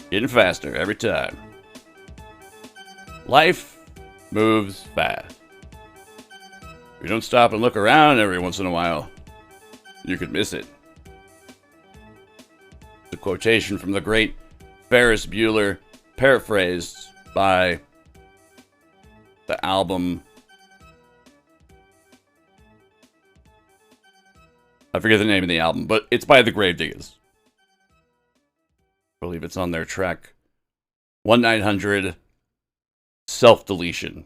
Getting faster every time. Life moves fast. If you don't stop and look around every once in a while, you could miss it. The quotation from the great Ferris Bueller, paraphrased by the album. I forget the name of the album, but it's by the Gravediggers. I believe it's on their track 1-900 Self-Deletion.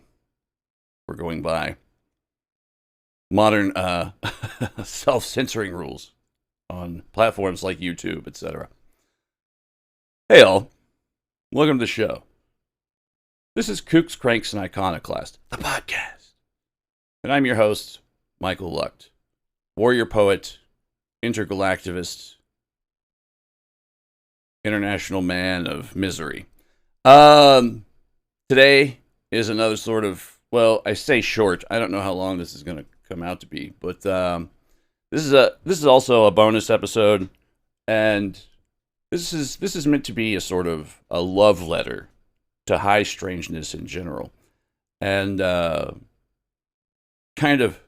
We're going by modern self-censoring rules on platforms like YouTube, etc. Hey all, welcome to the show. This is Kooks, Cranks, and Iconoclast, the podcast. And I'm your host, Michael Lucht, warrior poet, intergalactivist, international man of misery. Today is another sort of, well, I say short. I don't know how long this is going to come out to be, but this is also a bonus episode, and this is meant to be a sort of a love letter to high strangeness in general, and kind of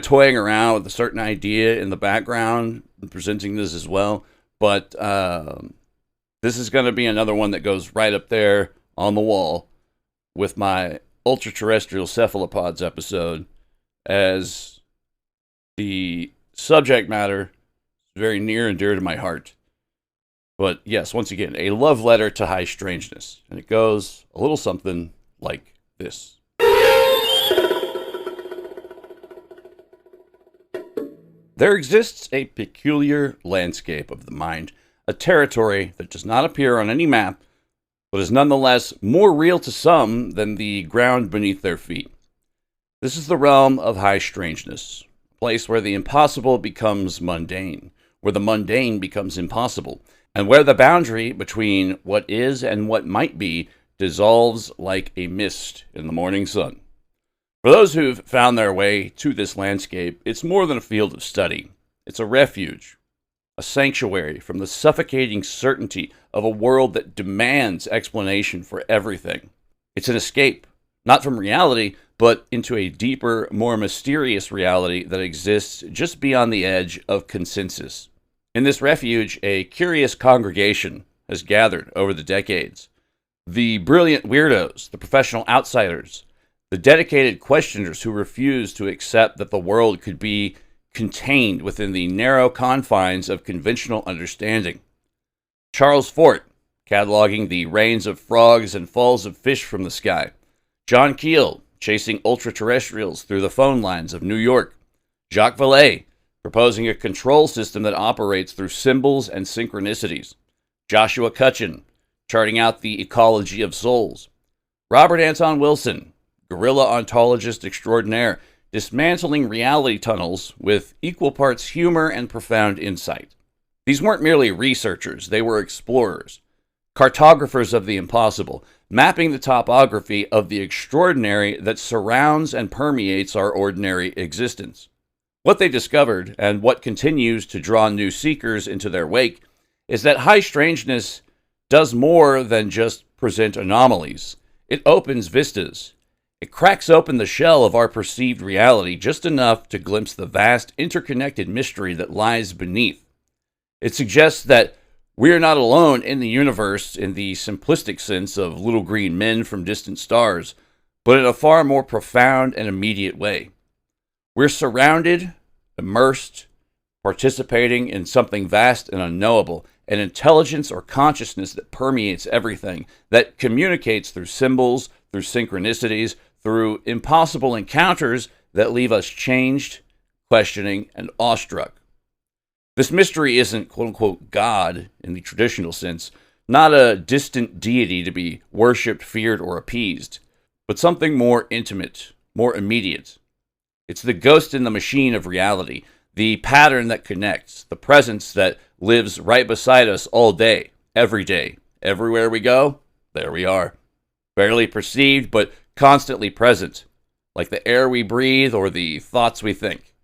toying around with a certain idea in the background and presenting this as well. But this is going to be another one that goes right up there on the wall with my ultra-terrestrial cephalopods episode, as the subject matter is very near and dear to my heart. But yes, once again, a love letter to high strangeness. And it goes a little something like this. There exists a peculiar landscape of the mind, a territory that does not appear on any map, but is nonetheless more real to some than the ground beneath their feet. This is the realm of high strangeness, a place where the impossible becomes mundane, where the mundane becomes impossible, and where the boundary between what is and what might be dissolves like a mist in the morning sun. For those who've found their way to this landscape, it's more than a field of study. It's a refuge, a sanctuary from the suffocating certainty of a world that demands explanation for everything. It's an escape, not from reality, but into a deeper, more mysterious reality that exists just beyond the edge of consensus. In this refuge, a curious congregation has gathered over the decades. The brilliant weirdos, the professional outsiders, the dedicated questioners who refuse to accept that the world could be contained within the narrow confines of conventional understanding. Charles Fort, cataloging the rains of frogs and falls of fish from the sky. John Keel, chasing ultra-terrestrials through the phone lines of New York. Jacques Vallée, proposing a control system that operates through symbols and synchronicities. Joshua Cutchin, charting out the ecology of souls. Robert Anton Wilson, guerrilla ontologist extraordinaire, dismantling reality tunnels with equal parts humor and profound insight. These weren't merely researchers, they were explorers, cartographers of the impossible, mapping the topography of the extraordinary that surrounds and permeates our ordinary existence. What they discovered, and what continues to draw new seekers into their wake, is that high strangeness does more than just present anomalies. It opens vistas. It cracks open the shell of our perceived reality just enough to glimpse the vast interconnected mystery that lies beneath. It suggests that we're not alone in the universe in the simplistic sense of little green men from distant stars, but in a far more profound and immediate way. We're surrounded, immersed, participating in something vast and unknowable, an intelligence or consciousness that permeates everything, that communicates through symbols, through synchronicities, through impossible encounters that leave us changed, questioning, and awestruck. This mystery isn't quote-unquote God in the traditional sense, not a distant deity to be worshipped, feared, or appeased, but something more intimate, more immediate. It's the ghost in the machine of reality, the pattern that connects, the presence that lives right beside us all day, every day. Everywhere we go, there we are. Barely perceived, but constantly present, like the air we breathe or the thoughts we think.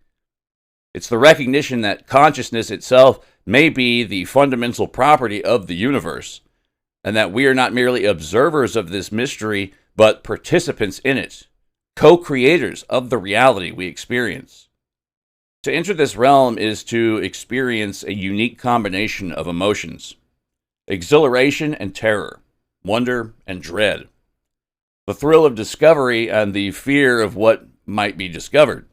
It's the recognition that consciousness itself may be the fundamental property of the universe, and that we are not merely observers of this mystery, but participants in it, co-creators of the reality we experience. To enter this realm is to experience a unique combination of emotions: exhilaration and terror, wonder and dread, the thrill of discovery and the fear of what might be discovered.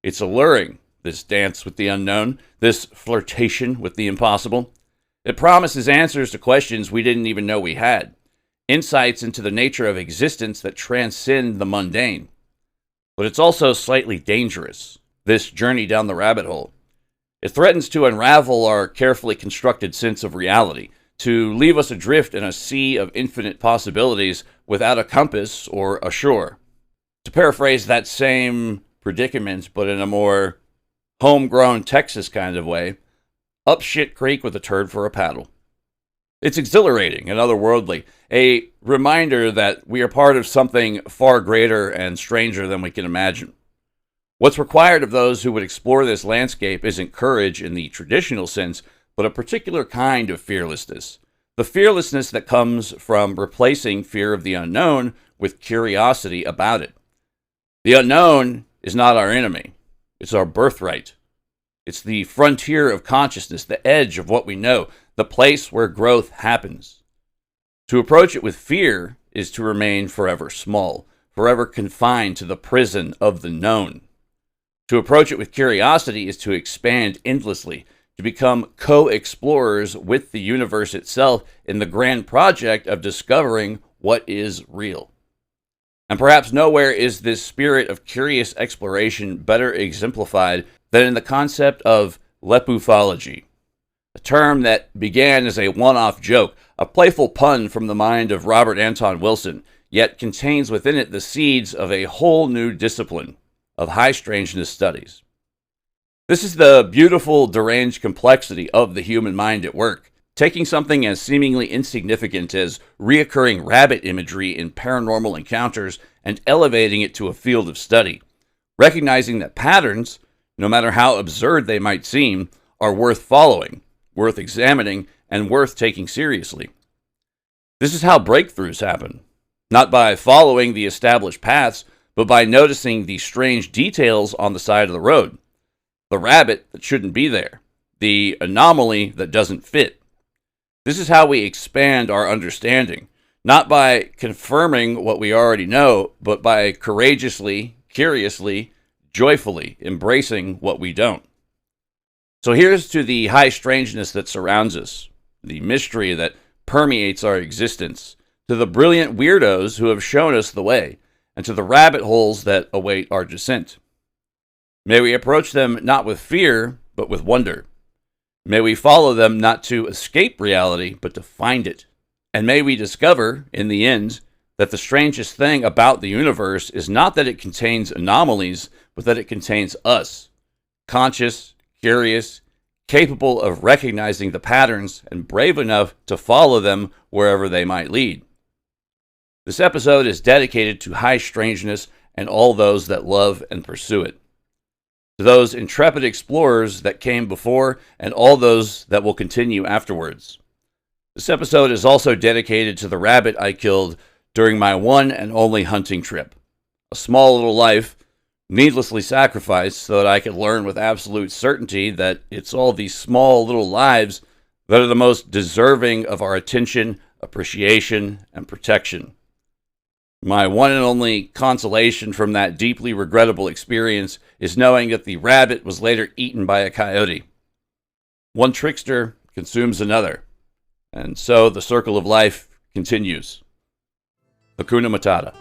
It's alluring, this dance with the unknown, this flirtation with the impossible. It promises answers to questions we didn't even know we had, insights into the nature of existence that transcend the mundane. But it's also slightly dangerous, this journey down the rabbit hole. It threatens to unravel our carefully constructed sense of reality, to leave us adrift in a sea of infinite possibilities without a compass or a shore. To paraphrase that same predicament, but in a more homegrown Texas kind of way, up shit creek with a turd for a paddle. It's exhilarating and otherworldly, a reminder that we are part of something far greater and stranger than we can imagine. What's required of those who would explore this landscape isn't courage in the traditional sense, but a particular kind of fearlessness. The fearlessness that comes from replacing fear of the unknown with curiosity about it. The unknown is not our enemy. It's our birthright. It's the frontier of consciousness, the edge of what we know, the place where growth happens. To approach it with fear is to remain forever small, forever confined to the prison of the known. To approach it with curiosity is to expand endlessly, to become co-explorers with the universe itself in the grand project of discovering what is real. And perhaps nowhere is this spirit of curious exploration better exemplified than in the concept of lepufology, a term that began as a one-off joke, a playful pun from the mind of Robert Anton Wilson, yet contains within it the seeds of a whole new discipline of high strangeness studies. This is the beautiful, deranged complexity of the human mind at work, taking something as seemingly insignificant as reoccurring rabbit imagery in paranormal encounters and elevating it to a field of study, recognizing that patterns, no matter how absurd they might seem, are worth following, worth examining, and worth taking seriously. This is how breakthroughs happen, not by following the established paths, but by noticing the strange details on the side of the road. The rabbit that shouldn't be there, the anomaly that doesn't fit. This is how we expand our understanding, not by confirming what we already know, but by courageously, curiously, joyfully embracing what we don't. So here's to the high strangeness that surrounds us, the mystery that permeates our existence, to the brilliant weirdos who have shown us the way, and to the rabbit holes that await our descent. May we approach them not with fear, but with wonder. May we follow them not to escape reality, but to find it. And may we discover, in the end, that the strangest thing about the universe is not that it contains anomalies, but that it contains us, conscious, curious, capable of recognizing the patterns, and brave enough to follow them wherever they might lead. This episode is dedicated to high strangeness and all those that love and pursue it. To those intrepid explorers that came before and all those that will continue afterwards. This episode is also dedicated to the rabbit I killed during my one and only hunting trip. A small little life, needlessly sacrificed so that I could learn with absolute certainty that it's all these small little lives that are the most deserving of our attention, appreciation, and protection. My one and only consolation from that deeply regrettable experience is knowing that the rabbit was later eaten by a coyote. One trickster consumes another, and so the circle of life continues. Hakuna Matata.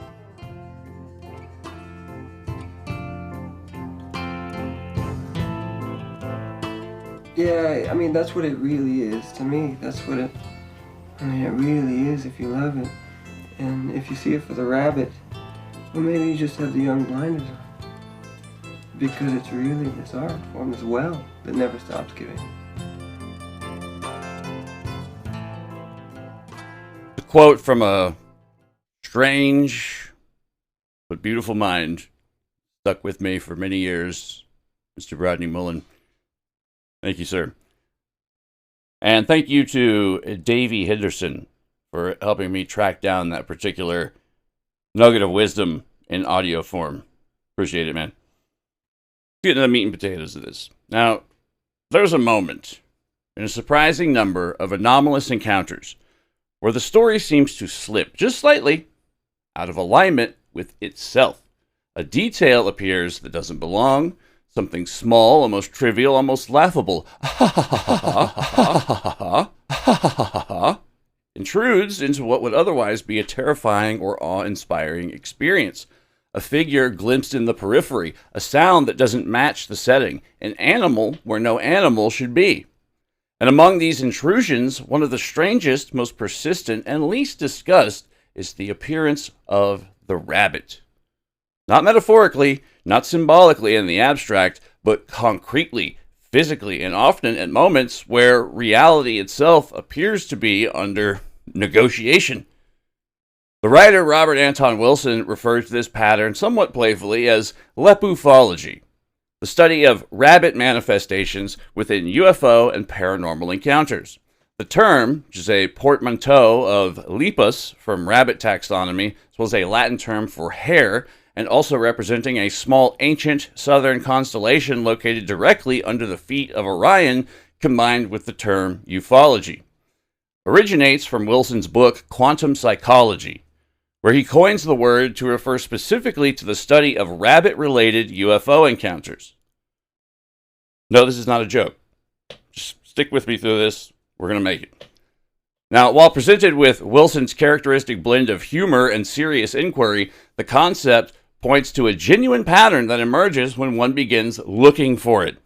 Yeah, I mean, that's what it really is to me. That's what it really is if you love it. And if you see it for the rabbit, well, maybe you just have the young blinders on. Because it's really this art form as well that never stops giving. A quote from a strange but beautiful mind stuck with me for many years. Mr. Rodney Mullen. Thank you, sir. And thank you to Davey Henderson for helping me track down that particular nugget of wisdom in audio form. Appreciate it, man. Get into the meat and potatoes of this. Now, there's a moment in a surprising number of anomalous encounters where the story seems to slip just slightly out of alignment with itself. A detail appears that doesn't belong, something small, almost trivial, almost laughable, intrudes into what would otherwise be a terrifying or awe-inspiring experience. A figure glimpsed in the periphery, a sound that doesn't match the setting, an animal where no animal should be. And among these intrusions, one of the strangest, most persistent, and least discussed is the appearance of the rabbit. Not metaphorically, not symbolically in the abstract, but concretely, physically, and often at moments where reality itself appears to be under negotiation. The writer Robert Anton Wilson refers to this pattern somewhat playfully as Lepufology, the study of rabbit manifestations within UFO and paranormal encounters. The term, which is a portmanteau of lepus from rabbit taxonomy, as well as a Latin term for hare, and also representing a small ancient southern constellation located directly under the feet of Orion, combined with the term ufology, originates from Wilson's book Quantum Psychology, where he coins the word to refer specifically to the study of rabbit-related UFO encounters. No, this is not a joke. Just stick with me through this. We're going to make it. Now, while presented with Wilson's characteristic blend of humor and serious inquiry, the concept points to a genuine pattern that emerges when one begins looking for it.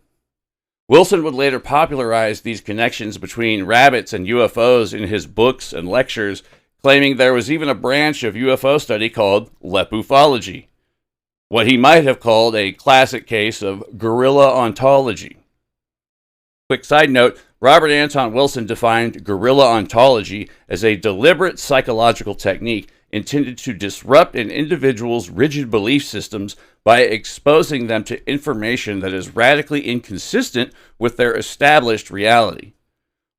Wilson would later popularize these connections between rabbits and UFOs in his books and lectures, claiming there was even a branch of UFO study called Lepufology, what he might have called a classic case of guerrilla ontology. Quick side note, Robert Anton Wilson defined guerrilla ontology as a deliberate psychological technique intended to disrupt an individual's rigid belief systems by exposing them to information that is radically inconsistent with their established reality.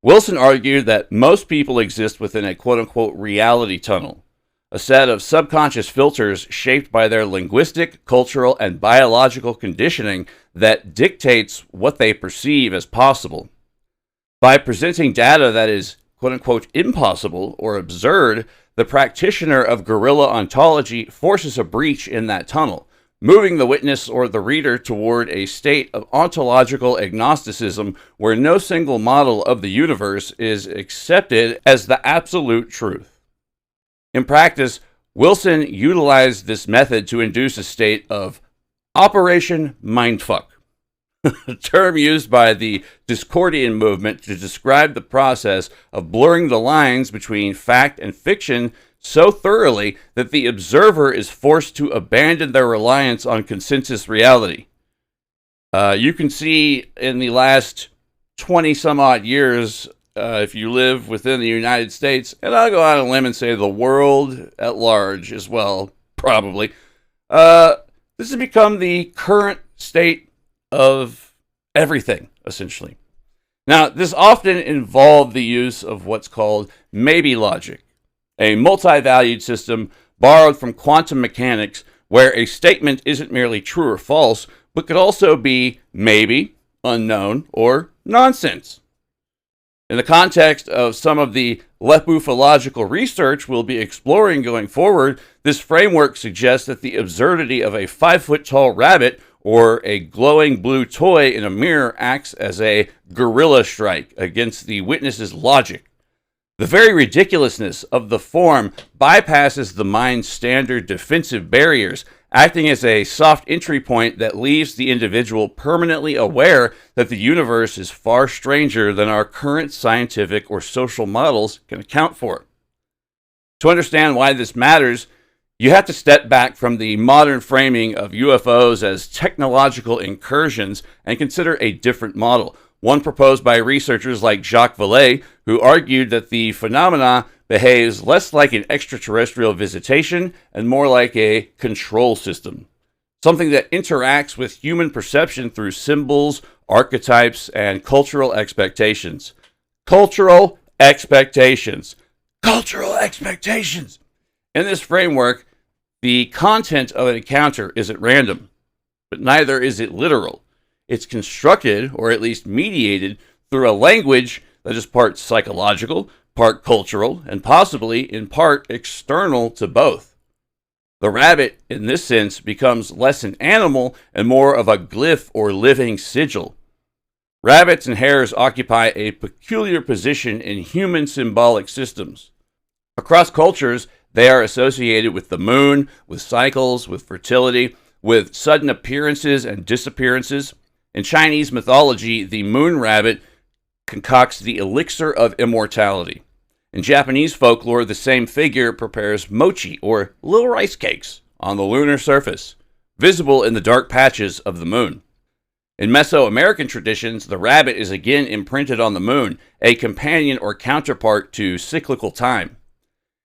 Wilson argued that most people exist within a quote-unquote reality tunnel, a set of subconscious filters shaped by their linguistic, cultural, and biological conditioning that dictates what they perceive as possible. By presenting data that is quote-unquote impossible or absurd, the practitioner of guerrilla ontology forces a breach in that tunnel, moving the witness or the reader toward a state of ontological agnosticism where no single model of the universe is accepted as the absolute truth. In practice, Wilson utilized this method to induce a state of Operation Mindfuck, a term used by the Discordian movement to describe the process of blurring the lines between fact and fiction so thoroughly that the observer is forced to abandon their reliance on consensus reality. You can see in the last 20 some odd years, if you live within the United States, and I'll go out on a limb and say the world at large as well, probably, this has become the current state of everything, essentially. Now, this often involved the use of what's called maybe logic, a multi-valued system borrowed from quantum mechanics where a statement isn't merely true or false, but could also be maybe, unknown, or nonsense. In the context of some of the lepufological research we'll be exploring going forward, this framework suggests that the absurdity of a 5-foot-tall rabbit or a glowing blue toy in a mirror acts as a guerrilla strike against the witness's logic. The very ridiculousness of the form bypasses the mind's standard defensive barriers, acting as a soft entry point that leaves the individual permanently aware that the universe is far stranger than our current scientific or social models can account for. To understand why this matters, you have to step back from the modern framing of UFOs as technological incursions and consider a different model, one proposed by researchers like Jacques Vallée, who argued that the phenomena behaves less like an extraterrestrial visitation and more like a control system, something that interacts with human perception through symbols, archetypes, and cultural expectations. Cultural expectations. Cultural expectations. In this framework, the content of an encounter isn't random, but neither is it literal. It's constructed, or at least mediated, through a language that is part psychological, part cultural, and possibly in part external to both. The rabbit, in this sense, becomes less an animal and more of a glyph or living sigil. Rabbits and hares occupy a peculiar position in human symbolic systems. Across cultures, they are associated with the moon, with cycles, with fertility, with sudden appearances and disappearances. In Chinese mythology, the moon rabbit concocts the elixir of immortality. In Japanese folklore, the same figure prepares mochi, or little rice cakes, on the lunar surface, visible in the dark patches of the moon. In Mesoamerican traditions, the rabbit is again imprinted on the moon, a companion or counterpart to cyclical time.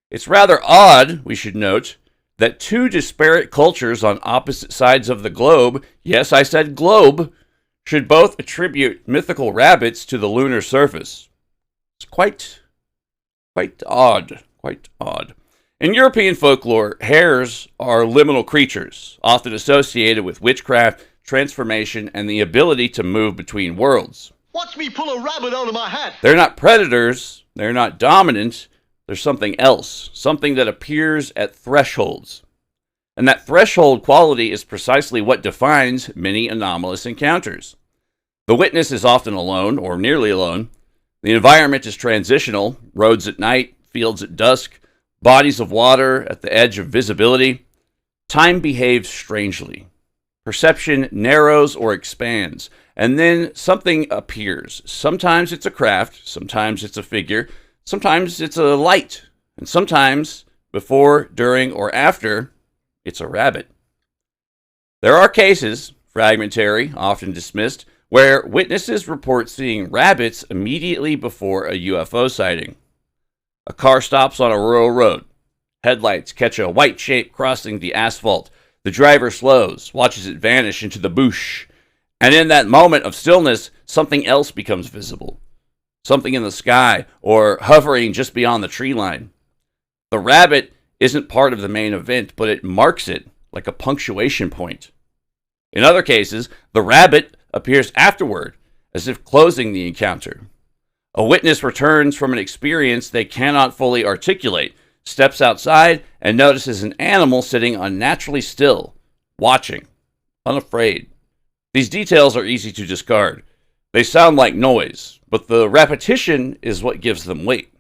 It's rather odd, we should note, that two disparate cultures on opposite sides of the globe, yes, I said globe, should both attribute mythical rabbits to the lunar surface. It's quite odd. In European folklore, hares are liminal creatures, often associated with witchcraft, transformation, and the ability to move between worlds. Watch me pull a rabbit out of my hat! They're not predators, they're not dominant, they're something else, something that appears at thresholds. And that threshold quality is precisely what defines many anomalous encounters. The witness is often alone, or nearly alone. The environment is transitional, roads at night, fields at dusk, bodies of water at the edge of visibility. Time behaves strangely. Perception narrows or expands, and then something appears. Sometimes it's a craft, sometimes it's a figure, sometimes it's a light, and sometimes, before, during, or after, it's a rabbit. There are cases, fragmentary, often dismissed, where witnesses report seeing rabbits immediately before a UFO sighting. A car stops on a rural road. Headlights catch a white shape crossing the asphalt. The driver slows, watches it vanish into the bush, and in that moment of stillness, something else becomes visible. Something in the sky, or hovering just beyond the tree line. The rabbit isn't part of the main event, but it marks it like a punctuation point. In other cases, the rabbit appears afterward, as if closing the encounter. A witness returns from an experience they cannot fully articulate, steps outside, and notices an animal sitting unnaturally still, watching, unafraid. These details are easy to discard. They sound like noise, but the repetition is what gives them weight.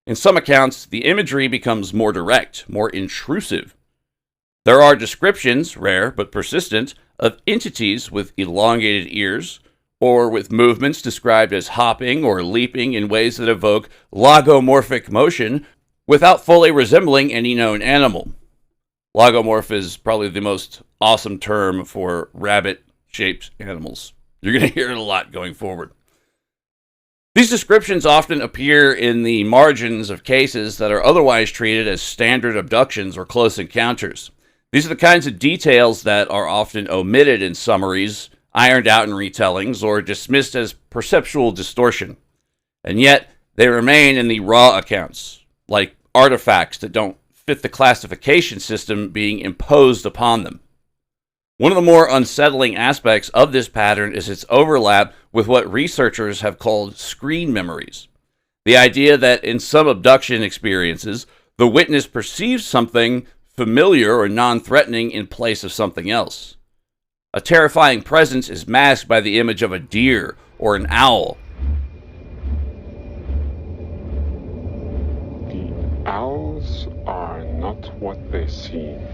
In some accounts, the imagery becomes more direct, more intrusive. There are descriptions, rare but persistent, of entities with elongated ears, or with movements described as hopping or leaping in ways that evoke logomorphic motion without fully resembling any known animal. Logomorph is probably the most awesome term for rabbit-shaped animals. You're going to hear it a lot going forward. These descriptions often appear in the margins of cases that are otherwise treated as standard abductions or close encounters. These are the kinds of details that are often omitted in summaries, ironed out in retellings, or dismissed as perceptual distortion. And yet, they remain in the raw accounts, like artifacts that don't fit the classification system being imposed upon them. One of the more unsettling aspects of this pattern is its overlap with what researchers have called screen memories. The idea that in some abduction experiences, the witness perceives something familiar or non-threatening in place of something else. A terrifying presence is masked by the image of a deer or an owl. The owls are not what they seem.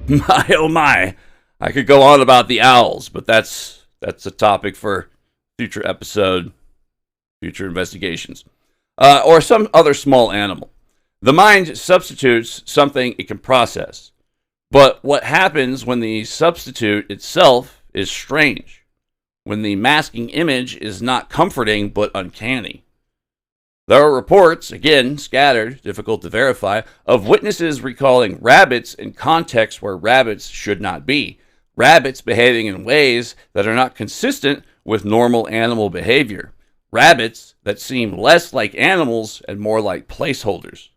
My oh my, I could go on about the owls, but that's a topic for future episode, future investigations, or some other small animal. The mind substitutes something it can process, but what happens when the substitute itself is strange, when the masking image is not comforting but uncanny? There are reports, again scattered, difficult to verify, of witnesses recalling rabbits in contexts where rabbits should not be. Rabbits behaving in ways that are not consistent with normal animal behavior. Rabbits that seem less like animals and more like placeholders.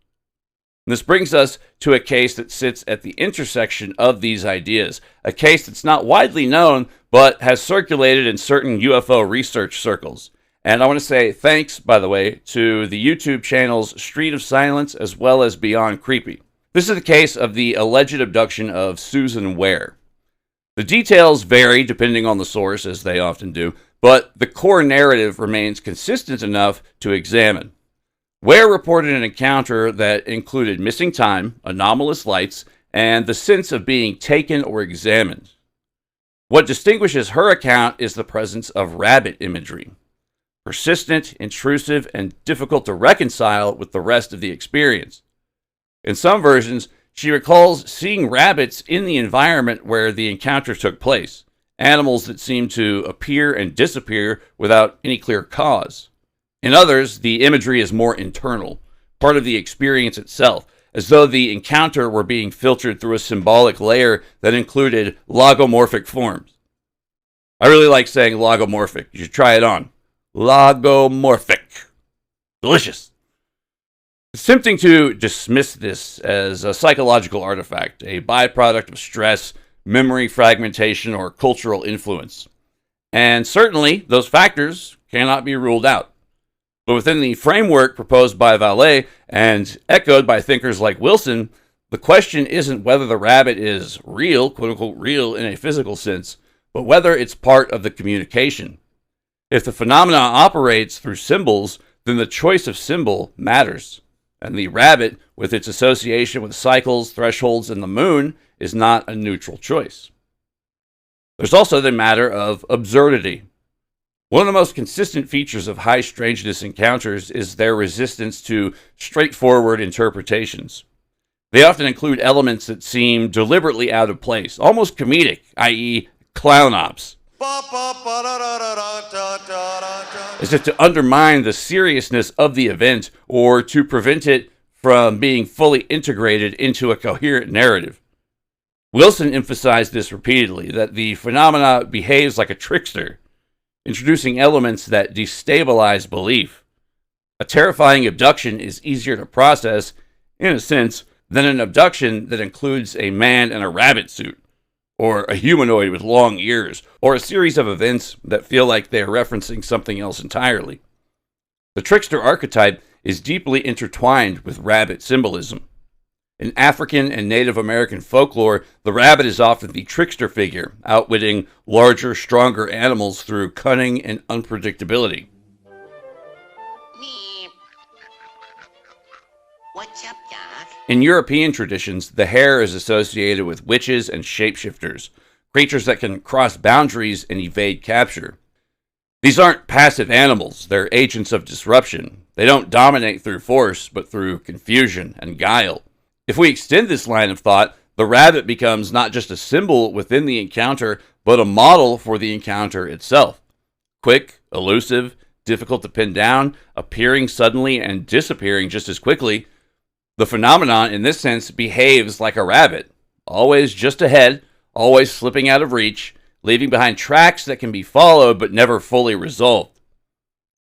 And this brings us to a case that sits at the intersection of these ideas. A case that's not widely known, but has circulated in certain UFO research circles. And I want to say thanks, by the way, to the YouTube channels Street of Silence as well as Beyond Creepy. This is the case of the alleged abduction of Susan Ware. The details vary depending on the source, as they often do, but the core narrative remains consistent enough to examine. Ware reported an encounter that included missing time, anomalous lights, and the sense of being taken or examined. What distinguishes her account is the presence of rabbit imagery. Persistent, intrusive, and difficult to reconcile with the rest of the experience. In some versions, she recalls seeing rabbits in the environment where the encounter took place, animals that seem to appear and disappear without any clear cause. In others, the imagery is more internal, part of the experience itself, as though the encounter were being filtered through a symbolic layer that included logomorphic forms. I really like saying logomorphic. You should try it on. Logomorphic. Delicious. It's tempting to dismiss this as a psychological artifact, a byproduct of stress, memory fragmentation, or cultural influence. And certainly, those factors cannot be ruled out. But within the framework proposed by Vallée and echoed by thinkers like Wilson, the question isn't whether the rabbit is real, quote-unquote real in a physical sense, but whether it's part of the communication. If the phenomena operates through symbols, then the choice of symbol matters. And the rabbit, with its association with cycles, thresholds, and the moon, is not a neutral choice. There's also the matter of absurdity. One of the most consistent features of high strangeness encounters is their resistance to straightforward interpretations. They often include elements that seem deliberately out of place, almost comedic, i.e., clown ops, as if to undermine the seriousness of the event or to prevent it from being fully integrated into a coherent narrative. Wilson emphasized this repeatedly, that the phenomena behaves like a trickster, introducing elements that destabilize belief. A terrifying abduction is easier to process, in a sense, than an abduction that includes a man in a rabbit suit, or a humanoid with long ears, or a series of events that feel like they are referencing something else entirely. The trickster archetype is deeply intertwined with rabbit symbolism. In African and Native American folklore, the rabbit is often the trickster figure, outwitting larger, stronger animals through cunning and unpredictability. What's up, Doc? In European traditions, the hare is associated with witches and shapeshifters, creatures that can cross boundaries and evade capture. These aren't passive animals, they're agents of disruption. They don't dominate through force, but through confusion and guile. If we extend this line of thought, the rabbit becomes not just a symbol within the encounter, but a model for the encounter itself. Quick, elusive, difficult to pin down, appearing suddenly and disappearing just as quickly, the phenomenon in this sense behaves like a rabbit, always just ahead, always slipping out of reach, leaving behind tracks that can be followed but never fully resolved.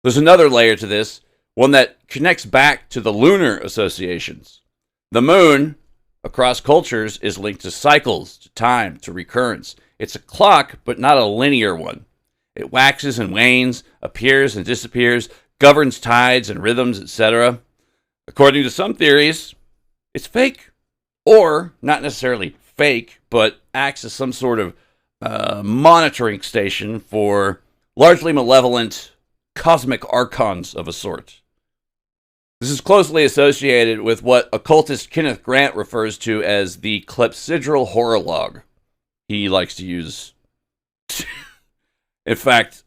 There's another layer to this, one that connects back to the lunar associations. The moon, across cultures, is linked to cycles, to time, to recurrence. It's a clock, but not a linear one. It waxes and wanes, appears and disappears, governs tides and rhythms, etc. According to some theories, it's fake. Or, not necessarily fake, but acts as some sort of monitoring station for largely malevolent cosmic archons of a sort. This is closely associated with what occultist Kenneth Grant refers to as the clepsydral horologue. He likes to use... In fact,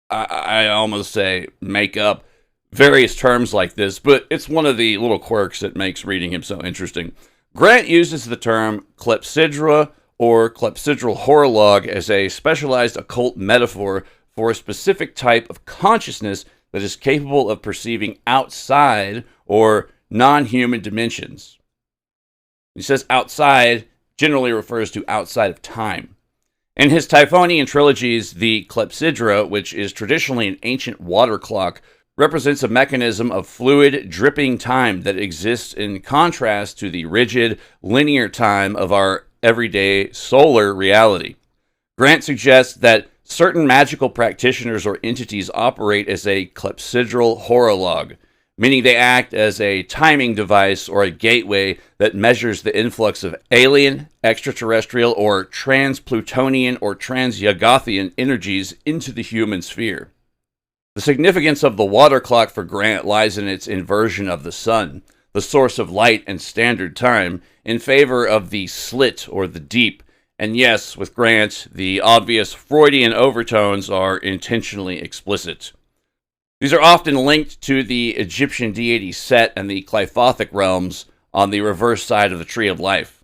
I almost say make up various terms like this, but it's one of the little quirks that makes reading him so interesting. Grant uses the term clepsydra or clepsydral horologue as a specialized occult metaphor for a specific type of consciousness that is capable of perceiving outside or non-human dimensions. He says outside generally refers to outside of time. In his Typhonian trilogies, the clepsydra, which is traditionally an ancient water clock, represents a mechanism of fluid, dripping time that exists in contrast to the rigid, linear time of our everyday solar reality. Grant suggests that certain magical practitioners or entities operate as a clepsydral horologe, meaning they act as a timing device or a gateway that measures the influx of alien, extraterrestrial, or trans-Plutonian or trans-Yogothian energies into the human sphere. The significance of the water clock for Grant lies in its inversion of the sun, the source of light and standard time, in favor of the slit or the deep. And yes, with Grant, the obvious Freudian overtones are intentionally explicit. These are often linked to the Egyptian deity Set and the Clyphothic realms on the reverse side of the Tree of Life.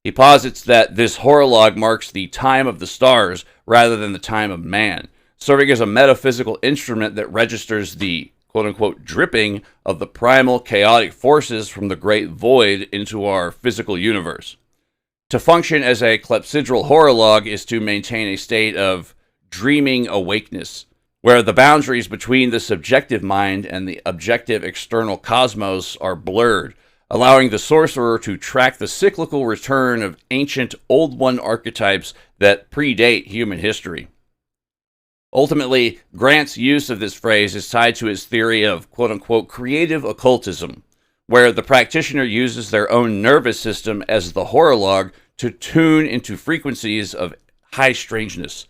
He posits that this horologe marks the time of the stars rather than the time of man, serving as a metaphysical instrument that registers the quote-unquote dripping of the primal chaotic forces from the great void into our physical universe. To function as a clepsydral horologe is to maintain a state of dreaming awakeness, where the boundaries between the subjective mind and the objective external cosmos are blurred, allowing the sorcerer to track the cyclical return of ancient Old One archetypes that predate human history. Ultimately, Grant's use of this phrase is tied to his theory of quote-unquote creative occultism, where the practitioner uses their own nervous system as the horologe to tune into frequencies of high strangeness.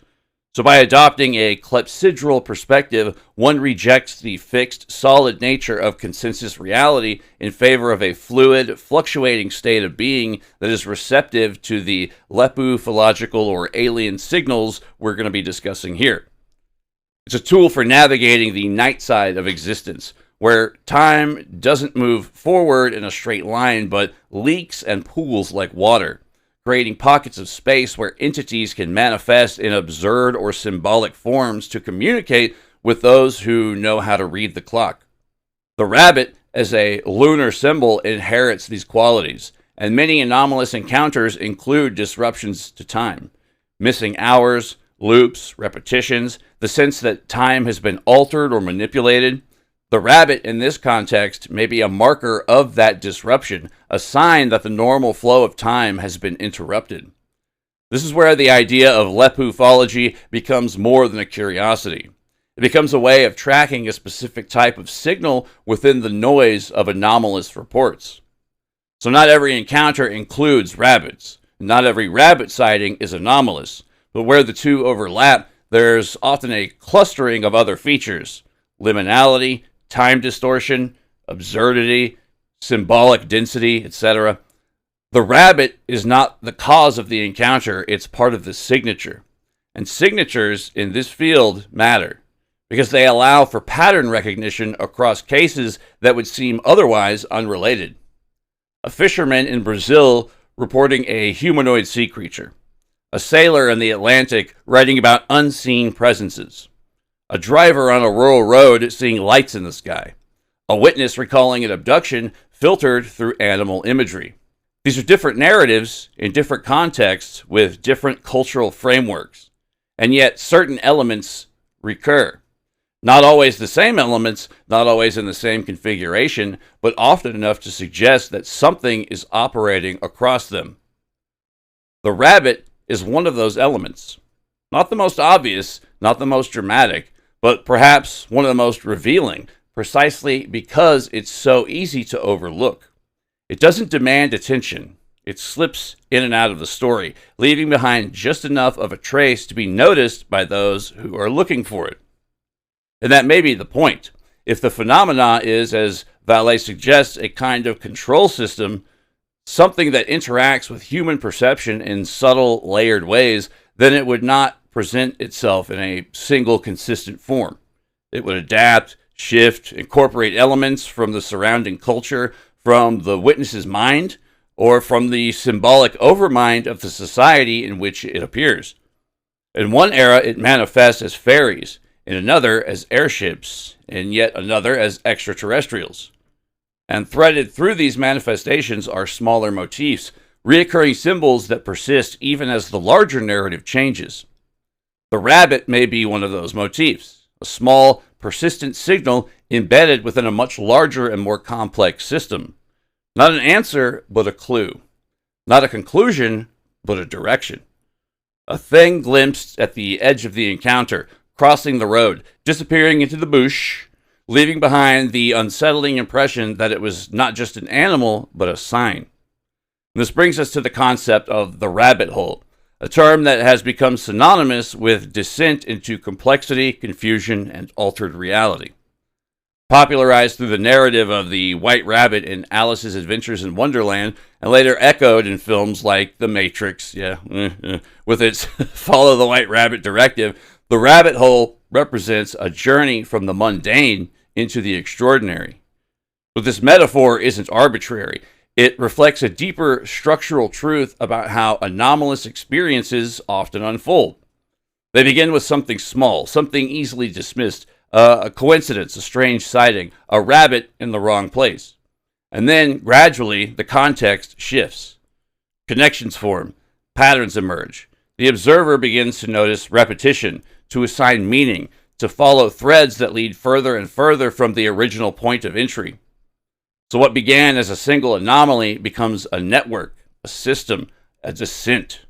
So by adopting a clepsydral perspective, one rejects the fixed, solid nature of consensus reality in favor of a fluid, fluctuating state of being that is receptive to the lepufological or alien signals we're going to be discussing here. It's a tool for navigating the night side of existence, where time doesn't move forward in a straight line, but leaks and pools like water, creating pockets of space where entities can manifest in absurd or symbolic forms to communicate with those who know how to read the clock. The rabbit, as a lunar symbol, inherits these qualities, and many anomalous encounters include disruptions to time, missing hours, loops, repetitions, the sense that time has been altered or manipulated. The rabbit in this context may be a marker of that disruption, a sign that the normal flow of time has been interrupted. This is where the idea of lepufology becomes more than a curiosity. It becomes a way of tracking a specific type of signal within the noise of anomalous reports. So not every encounter includes rabbits. Not every rabbit sighting is anomalous, but where the two overlap, there's often a clustering of other features: liminality, time distortion, absurdity, symbolic density, etc. The rabbit is not the cause of the encounter, it's part of the signature. And signatures in this field matter, because they allow for pattern recognition across cases that would seem otherwise unrelated. A fisherman in Brazil reporting a humanoid sea creature. A sailor in the Atlantic writing about unseen presences. A driver on a rural road seeing lights in the sky. A witness recalling an abduction filtered through animal imagery. These are different narratives in different contexts with different cultural frameworks, and yet certain elements recur. Not always the same elements, not always in the same configuration, but often enough to suggest that something is operating across them. The rabbit is one of those elements. Not the most obvious, not the most dramatic, but perhaps one of the most revealing, precisely because it's so easy to overlook. It doesn't demand attention. It slips in and out of the story, leaving behind just enough of a trace to be noticed by those who are looking for it. And that may be the point. If the phenomena is, as Vallée suggests, a kind of control system, something that interacts with human perception in subtle, layered ways, then it would not present itself in a single, consistent form. It would adapt, shift, incorporate elements from the surrounding culture, from the witness's mind, or from the symbolic overmind of the society in which it appears. In one era, it manifests as fairies. in another as airships, in yet another as extraterrestrials. And threaded through these manifestations are smaller motifs, reoccurring symbols that persist even as the larger narrative changes. The rabbit may be one of those motifs, a small, persistent signal embedded within a much larger and more complex system. Not an answer, but a clue. Not a conclusion, but a direction. A thing glimpsed at the edge of the encounter, crossing the road, disappearing into the bush, leaving behind the unsettling impression that it was not just an animal, but a sign. This brings us to the concept of the rabbit hole, a term that has become synonymous with descent into complexity, confusion, and altered reality. Popularized through the narrative of the White Rabbit in Alice's Adventures in Wonderland, and later echoed in films like The Matrix, with its Follow the White Rabbit directive, the rabbit hole represents a journey from the mundane into the extraordinary. But this metaphor isn't arbitrary. It reflects a deeper structural truth about how anomalous experiences often unfold. They begin with something small, something easily dismissed, a coincidence, a strange sighting, a rabbit in the wrong place. And then, gradually, the context shifts. Connections form, patterns emerge. The observer begins to notice repetition, to assign meaning, to follow threads that lead further and further from the original point of entry. So what began as a single anomaly becomes a network, a system, a descent.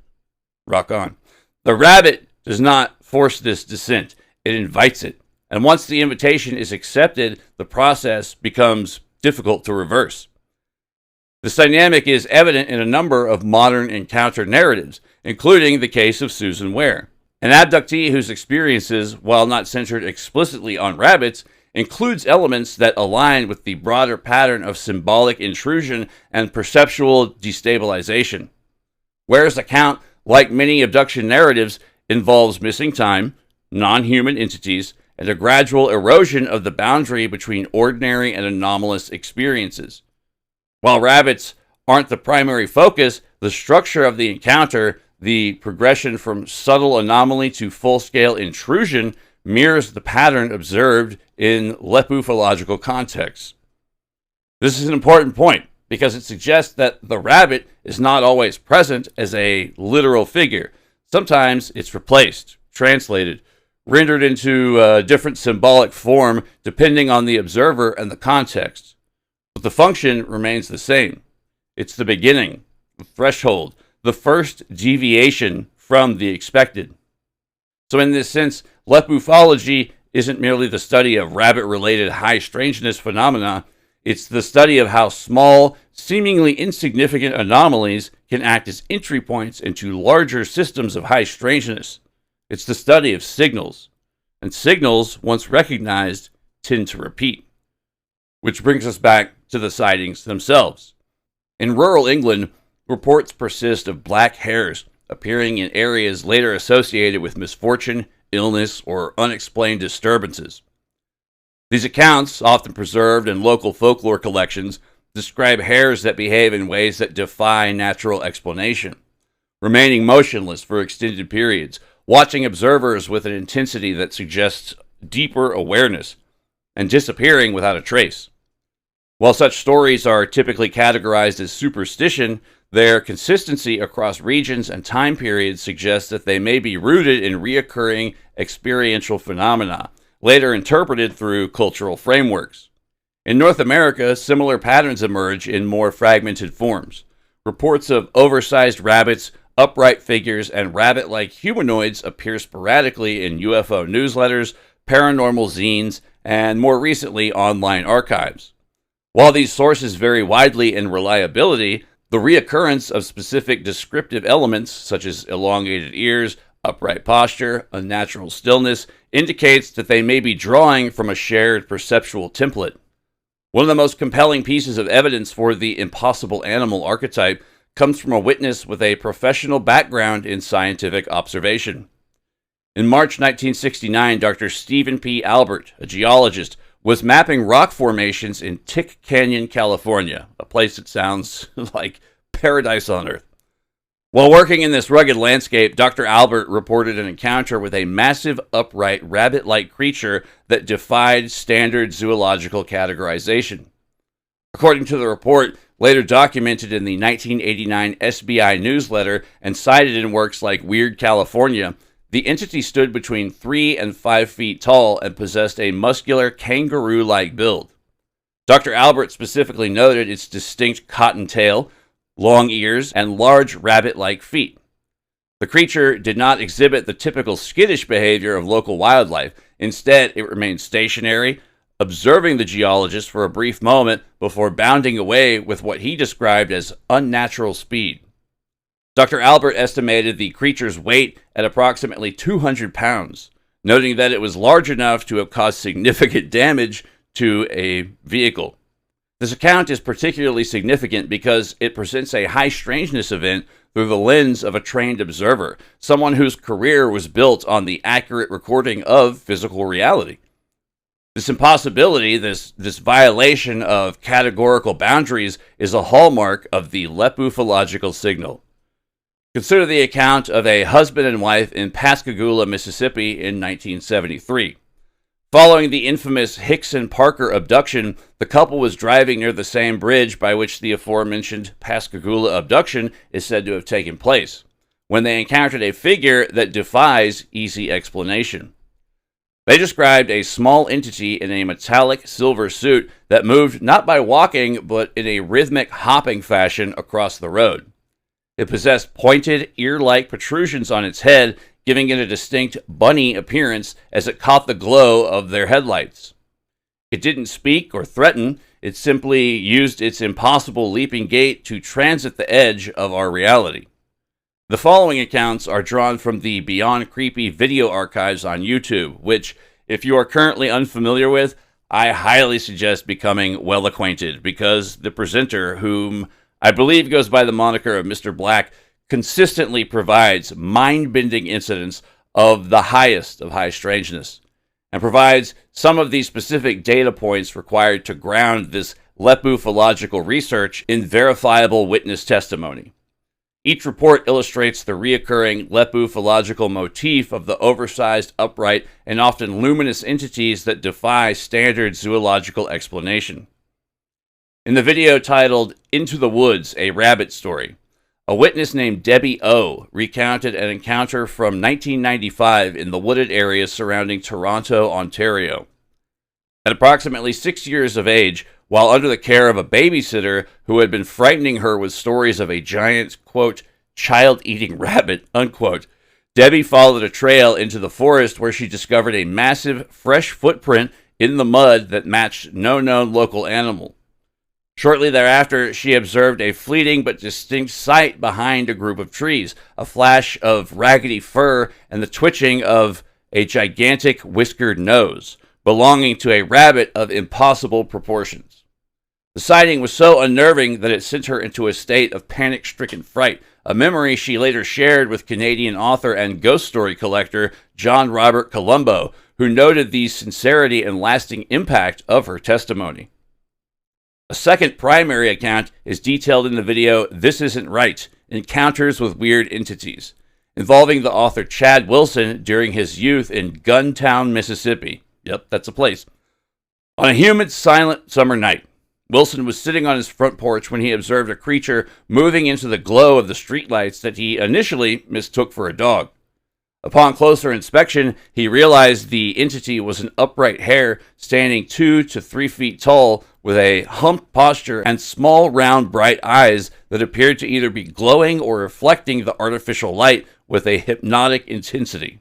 Rock on. The rabbit does not force this descent, it invites it. And once the invitation is accepted, the process becomes difficult to reverse. This dynamic is evident in a number of modern encounter narratives, including the case of Susan Ware, an abductee whose experiences, while not centered explicitly on rabbits, includes elements that align with the broader pattern of symbolic intrusion and perceptual destabilization. Ware's account, like many abduction narratives, involves missing time, non-human entities, and a gradual erosion of the boundary between ordinary and anomalous experiences. While rabbits aren't the primary focus, the structure of the encounter, the progression from subtle anomaly to full-scale intrusion, mirrors the pattern observed in lepufological contexts. This is an important point because it suggests that the rabbit is not always present as a literal figure. Sometimes it's replaced, translated, rendered into a different symbolic form depending on the observer and the context. But the function remains the same. It's the beginning, the threshold, the first deviation from the expected. So in this sense, lepufology isn't merely the study of rabbit-related high strangeness phenomena, it's the study of how small, seemingly insignificant anomalies can act as entry points into larger systems of high strangeness. It's the study of signals, and signals, once recognized, tend to repeat. Which brings us back to the sightings themselves. In rural England, reports persist of black hares appearing in areas later associated with misfortune, illness, or unexplained disturbances. These accounts, often preserved in local folklore collections, describe hares that behave in ways that defy natural explanation, remaining motionless for extended periods, watching observers with an intensity that suggests deeper awareness, and disappearing without a trace. While such stories are typically categorized as superstition, their consistency across regions and time periods suggests that they may be rooted in reoccurring experiential phenomena, later interpreted through cultural frameworks. In North America, similar patterns emerge in more fragmented forms. Reports of oversized rabbits, upright figures, and rabbit-like humanoids appear sporadically in UFO newsletters, paranormal zines, and more recently, online archives. While these sources vary widely in reliability, the reoccurrence of specific descriptive elements, such as elongated ears, upright posture, unnatural stillness, indicates that they may be drawing from a shared perceptual template. One of the most compelling pieces of evidence for the impossible animal archetype comes from a witness with a professional background in scientific observation. In March 1969, Dr. Stephen P. Albert, a geologist, was mapping rock formations in Tick Canyon, California, a place that sounds like paradise on Earth. While working in this rugged landscape, Dr. Albert reported an encounter with a massive, upright, rabbit-like creature that defied standard zoological categorization. According to the report, later documented in the 1989 SBI newsletter and cited in works like Weird California, the entity stood between 3 and 5 feet tall and possessed a muscular kangaroo-like build. Dr. Albert specifically noted its distinct cottontail, long ears, and large rabbit-like feet. The creature did not exhibit the typical skittish behavior of local wildlife. Instead, it remained stationary, observing the geologist for a brief moment before bounding away with what he described as unnatural speed. Dr. Albert estimated the creature's weight at approximately 200 pounds, noting that it was large enough to have caused significant damage to a vehicle. This account is particularly significant because it presents a high strangeness event through the lens of a trained observer, someone whose career was built on the accurate recording of physical reality. This impossibility, this violation of categorical boundaries, is a hallmark of the lepufological signal. Consider the account of a husband and wife in Pascagoula, Mississippi in 1973. Following the infamous Hickson-Parker abduction, the couple was driving near the same bridge by which the aforementioned Pascagoula abduction is said to have taken place, when they encountered a figure that defies easy explanation. They described a small entity in a metallic silver suit that moved not by walking, but in a rhythmic hopping fashion across the road. It possessed pointed, ear-like protrusions on its head, giving it a distinct bunny appearance as it caught the glow of their headlights. It didn't speak or threaten, it simply used its impossible leaping gait to transit the edge of our reality. The following accounts are drawn from the Beyond Creepy video archives on YouTube, which, if you are currently unfamiliar with, I highly suggest becoming well acquainted, because the presenter, whom I believe goes by the moniker of Mr. Black, consistently provides mind-bending incidents of the highest of high strangeness, and provides some of the specific data points required to ground this lepufological research in verifiable witness testimony. Each report illustrates the reoccurring lepufological motif of the oversized, upright, and often luminous entities that defy standard zoological explanation. In the video titled Into the Woods, A Rabbit Story, a witness named Debbie O. recounted an encounter from 1995 in the wooded area surrounding Toronto, Ontario. At approximately 6 years of age, while under the care of a babysitter who had been frightening her with stories of a giant, quote, child-eating rabbit, unquote, Debbie followed a trail into the forest where she discovered a massive, fresh footprint in the mud that matched no known local animal. Shortly thereafter, she observed a fleeting but distinct sight behind a group of trees, a flash of raggedy fur, and the twitching of a gigantic whiskered nose, belonging to a rabbit of impossible proportions. The sighting was so unnerving that it sent her into a state of panic-stricken fright, a memory she later shared with Canadian author and ghost story collector John Robert Colombo, who noted the sincerity and lasting impact of her testimony. A second primary account is detailed in the video This Isn't Right, Encounters with Weird Entities, involving the author Chad Wilson during his youth in Guntown, Mississippi. Yep, that's a place. On a humid, silent summer night, Wilson was sitting on his front porch when he observed a creature moving into the glow of the streetlights that he initially mistook for a dog. Upon closer inspection, he realized the entity was an upright hare standing 2 to 3 feet tall with a humped posture and small, round, bright eyes that appeared to either be glowing or reflecting the artificial light with a hypnotic intensity.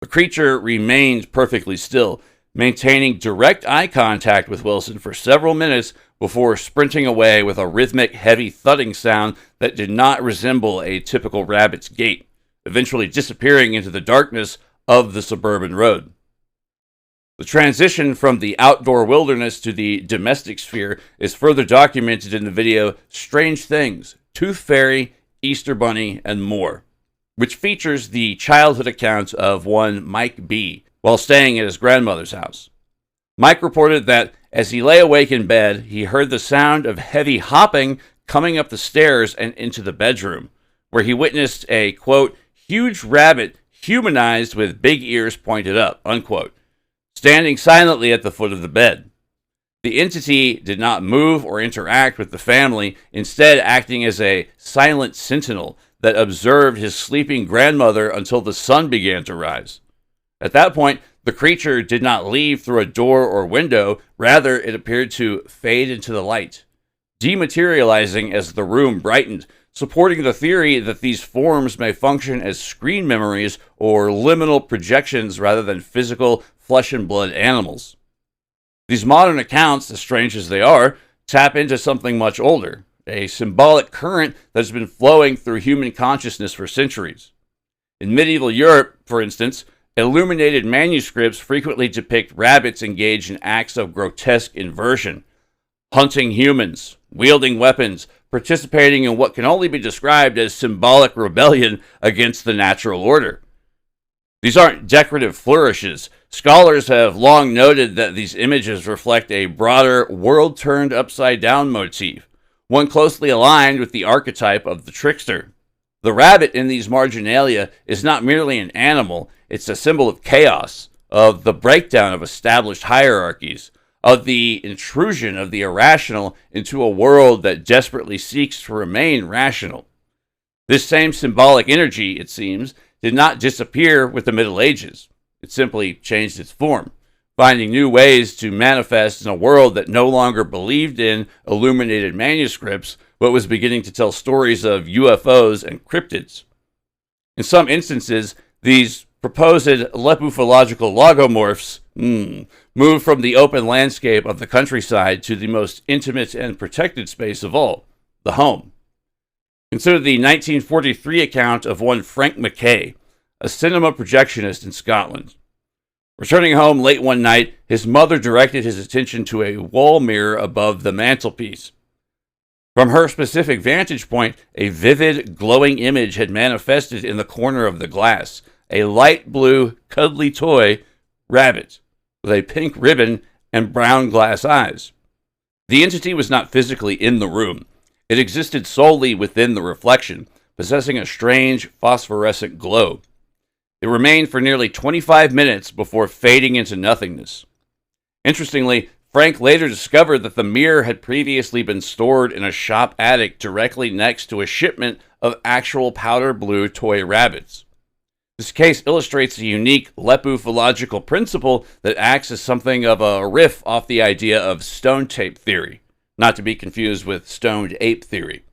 The creature remained perfectly still, maintaining direct eye contact with Wilson for several minutes before sprinting away with a rhythmic, heavy thudding sound that did not resemble a typical rabbit's gait, eventually disappearing into the darkness of the suburban road. The transition from the outdoor wilderness to the domestic sphere is further documented in the video Strange Things, Tooth Fairy, Easter Bunny, and More, which features the childhood account of one Mike B. while staying at his grandmother's house. Mike reported that as he lay awake in bed, he heard the sound of heavy hopping coming up the stairs and into the bedroom, where he witnessed a, quote, huge rabbit humanized with big ears pointed up, unquote, standing silently at the foot of the bed. The entity did not move or interact with the family, instead acting as a silent sentinel that observed his sleeping grandmother until the sun began to rise. At that point, the creature did not leave through a door or window, rather it appeared to fade into the light, dematerializing as the room brightened, supporting the theory that these forms may function as screen memories or liminal projections rather than physical flesh and blood animals. These modern accounts, as strange as they are, tap into something much older, a symbolic current that has been flowing through human consciousness for centuries. In medieval Europe, for instance, illuminated manuscripts frequently depict rabbits engaged in acts of grotesque inversion, hunting humans, wielding weapons, participating in what can only be described as symbolic rebellion against the natural order. These aren't decorative flourishes. Scholars have long noted that these images reflect a broader world-turned-upside-down motif, one closely aligned with the archetype of the trickster. The rabbit in these marginalia is not merely an animal, it's a symbol of chaos, of the breakdown of established hierarchies, of the intrusion of the irrational into a world that desperately seeks to remain rational. This same symbolic energy, it seems, did not disappear with the Middle Ages. It simply changed its form, finding new ways to manifest in a world that no longer believed in illuminated manuscripts, but was beginning to tell stories of UFOs and cryptids. In some instances, these proposed lepufological logomorphs moved from the open landscape of the countryside to the most intimate and protected space of all, the home. Consider the 1943 account of one Frank Mackay, a cinema projectionist in Scotland. Returning home late one night, his mother directed his attention to a wall mirror above the mantelpiece. From her specific vantage point, a vivid, glowing image had manifested in the corner of the glass, a light blue, cuddly toy rabbit with a pink ribbon and brown glass eyes. The entity was not physically in the room. It existed solely within the reflection, possessing a strange phosphorescent glow. It remained for nearly 25 minutes before fading into nothingness. Interestingly, Frank later discovered that the mirror had previously been stored in a shop attic directly next to a shipment of actual powder blue toy rabbits. This case illustrates a unique lepufological principle that acts as something of a riff off the idea of stone tape theory, not to be confused with stoned ape theory.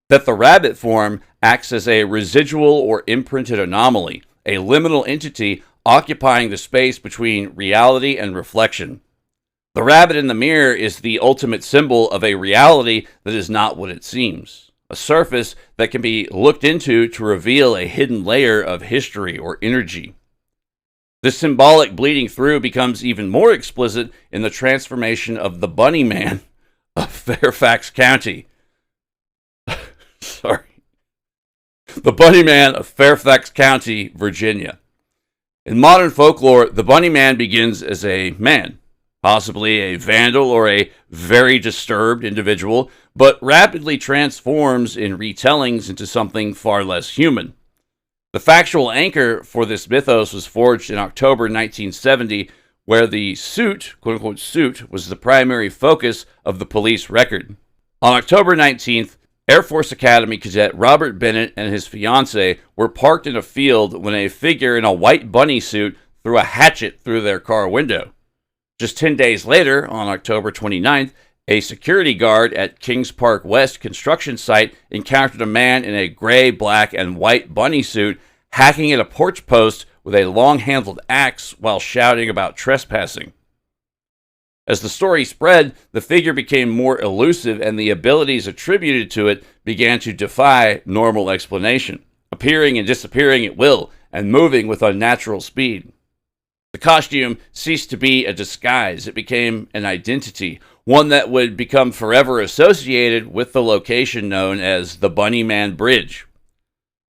That the rabbit form acts as a residual or imprinted anomaly, a liminal entity occupying the space between reality and reflection. The rabbit in the mirror is the ultimate symbol of a reality that is not what it seems, a surface that can be looked into to reveal a hidden layer of history or energy. This symbolic bleeding through becomes even more explicit in the transformation of the Bunny Man of Fairfax County. The Bunny Man of Fairfax County, Virginia. In modern folklore, the Bunny Man begins as a man, possibly a vandal or a very disturbed individual, but rapidly transforms in retellings into something far less human. The factual anchor for this mythos was forged in October 1970, where the suit, quote-unquote suit, was the primary focus of the police record. On October 19th, Air Force Academy cadet Robert Bennett and his fiancée were parked in a field when a figure in a white bunny suit threw a hatchet through their car window. Just 10 days later, on October 29th, a security guard at Kings Park West construction site encountered a man in a gray, black, and white bunny suit hacking at a porch post with a long-handled axe while shouting about trespassing. As the story spread, the figure became more elusive and the abilities attributed to it began to defy normal explanation, appearing and disappearing at will and moving with unnatural speed. The costume ceased to be a disguise. It became an identity, one that would become forever associated with the location known as the Bunny Man Bridge.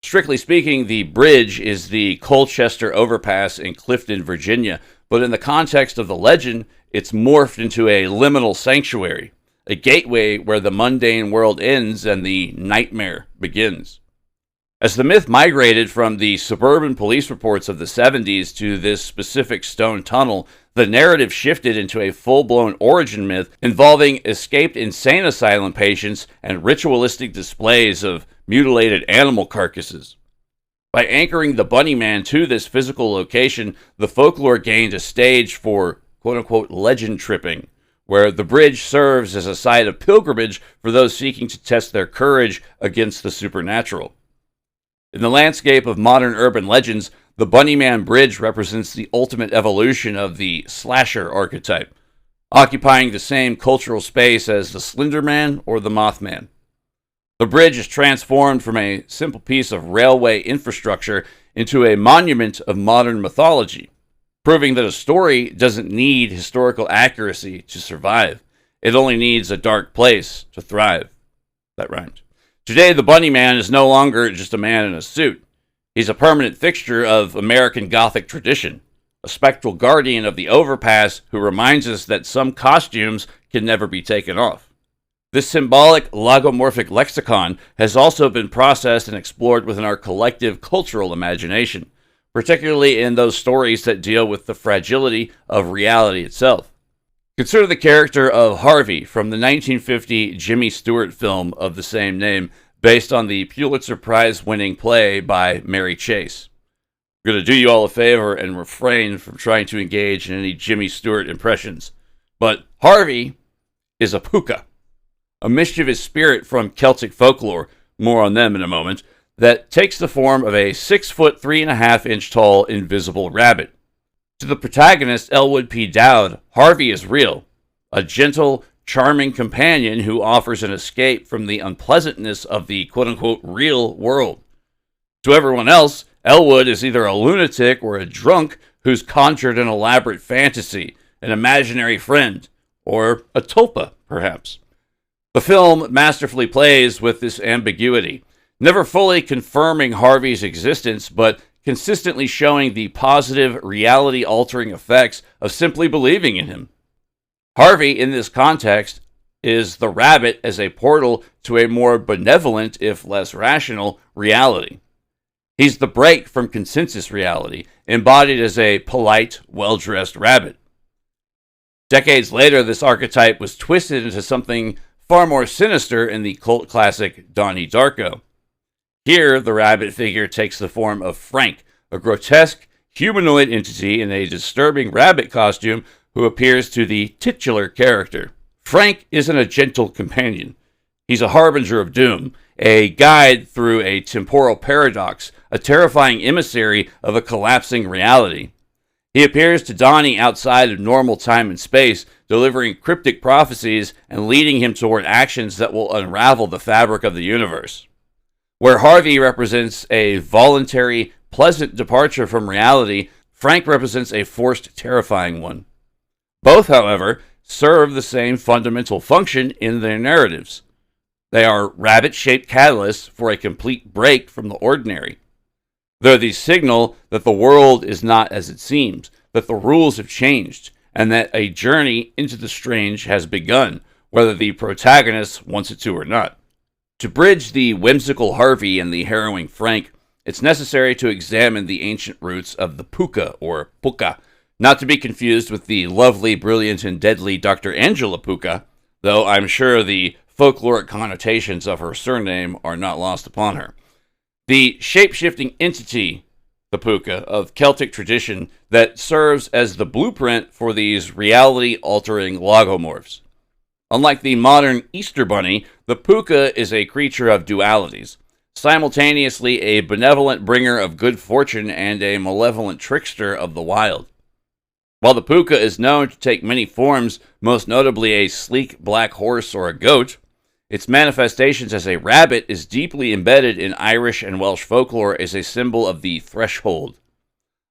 Strictly speaking, the bridge is the Colchester Overpass in Clifton, Virginia, but in the context of the legend, it's morphed into a liminal sanctuary, a gateway where the mundane world ends and the nightmare begins. As the myth migrated from the suburban police reports of the 70s to this specific stone tunnel, the narrative shifted into a full-blown origin myth involving escaped insane asylum patients and ritualistic displays of mutilated animal carcasses. By anchoring the Bunny Man to this physical location, the folklore gained a stage for quote-unquote legend tripping, where the bridge serves as a site of pilgrimage for those seeking to test their courage against the supernatural. In the landscape of modern urban legends, the Bunnyman Bridge represents the ultimate evolution of the slasher archetype, occupying the same cultural space as the Slender Man or the Mothman. The bridge is transformed from a simple piece of railway infrastructure into a monument of modern mythology, proving that a story doesn't need historical accuracy to survive. It only needs a dark place to thrive. That rhymed. Today, the Bunny Man is no longer just a man in a suit. He's a permanent fixture of American Gothic tradition, a spectral guardian of the overpass who reminds us that some costumes can never be taken off. This symbolic logomorphic lexicon has also been processed and explored within our collective cultural imagination, particularly in those stories that deal with the fragility of reality itself. Consider the character of Harvey from the 1950 Jimmy Stewart film of the same name, based on the Pulitzer Prize-winning play by Mary Chase. I'm going to do you all a favor and refrain from trying to engage in any Jimmy Stewart impressions. But Harvey is a puka, a mischievous spirit from Celtic folklore, more on them in a moment, that takes the form of a 6 foot 3.5 inch tall invisible rabbit. To the protagonist, Elwood P. Dowd, Harvey is real, a gentle, charming companion who offers an escape from the unpleasantness of the quote-unquote real world. To everyone else, Elwood is either a lunatic or a drunk who's conjured an elaborate fantasy, an imaginary friend, or a tulpa, perhaps. The film masterfully plays with this ambiguity, never fully confirming Harvey's existence, but consistently showing the positive, reality-altering effects of simply believing in him. Harvey, in this context, is the rabbit as a portal to a more benevolent, if less rational, reality. He's the break from consensus reality, embodied as a polite, well-dressed rabbit. Decades later, this archetype was twisted into something far more sinister in the cult classic Donnie Darko. Here, the rabbit figure takes the form of Frank, a grotesque, humanoid entity in a disturbing rabbit costume who appears to the titular character. Frank isn't a gentle companion. He's a harbinger of doom, a guide through a temporal paradox, a terrifying emissary of a collapsing reality. He appears to Donnie outside of normal time and space, delivering cryptic prophecies and leading him toward actions that will unravel the fabric of the universe. Where Harvey represents a voluntary, pleasant departure from reality, Frank represents a forced, terrifying one. Both, however, serve the same fundamental function in their narratives. They are rabbit-shaped catalysts for a complete break from the ordinary. They're the signal that the world is not as it seems, that the rules have changed, and that a journey into the strange has begun, whether the protagonist wants it to or not. To bridge the whimsical Harvey and the harrowing Frank, it's necessary to examine the ancient roots of the puka, or puka, not to be confused with the lovely, brilliant, and deadly Dr. Angela Puka, though I'm sure the folkloric connotations of her surname are not lost upon her. The shape-shifting entity, the puka, of Celtic tradition that serves as the blueprint for these reality-altering logomorphs. Unlike the modern Easter Bunny, the puka is a creature of dualities, simultaneously a benevolent bringer of good fortune and a malevolent trickster of the wild. While the puka is known to take many forms, most notably a sleek black horse or a goat, its manifestations as a rabbit is deeply embedded in Irish and Welsh folklore as a symbol of the threshold.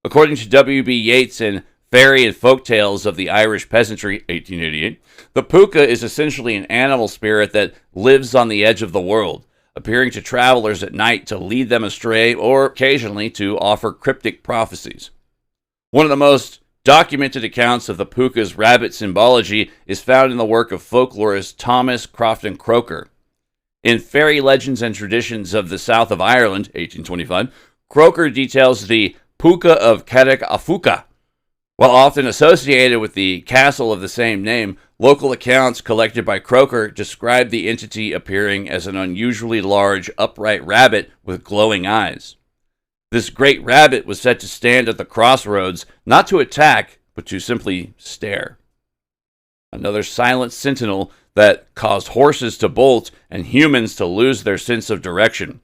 According to W.B. Yeats in Fairy and Folk Tales of the Irish Peasantry, 1888, the puka is essentially an animal spirit that lives on the edge of the world, appearing to travelers at night to lead them astray or occasionally to offer cryptic prophecies. One of the most documented accounts of the puka's rabbit symbology is found in the work of folklorist Thomas Crofton Croker. In Fairy Legends and Traditions of the South of Ireland, 1825, Croker details the Puka of Carrick Afuca. While often associated with the castle of the same name, local accounts collected by Croker describe the entity appearing as an unusually large, upright rabbit with glowing eyes. This great rabbit was said to stand at the crossroads, not to attack, but to simply stare. Another silent sentinel that caused horses to bolt and humans to lose their sense of direction.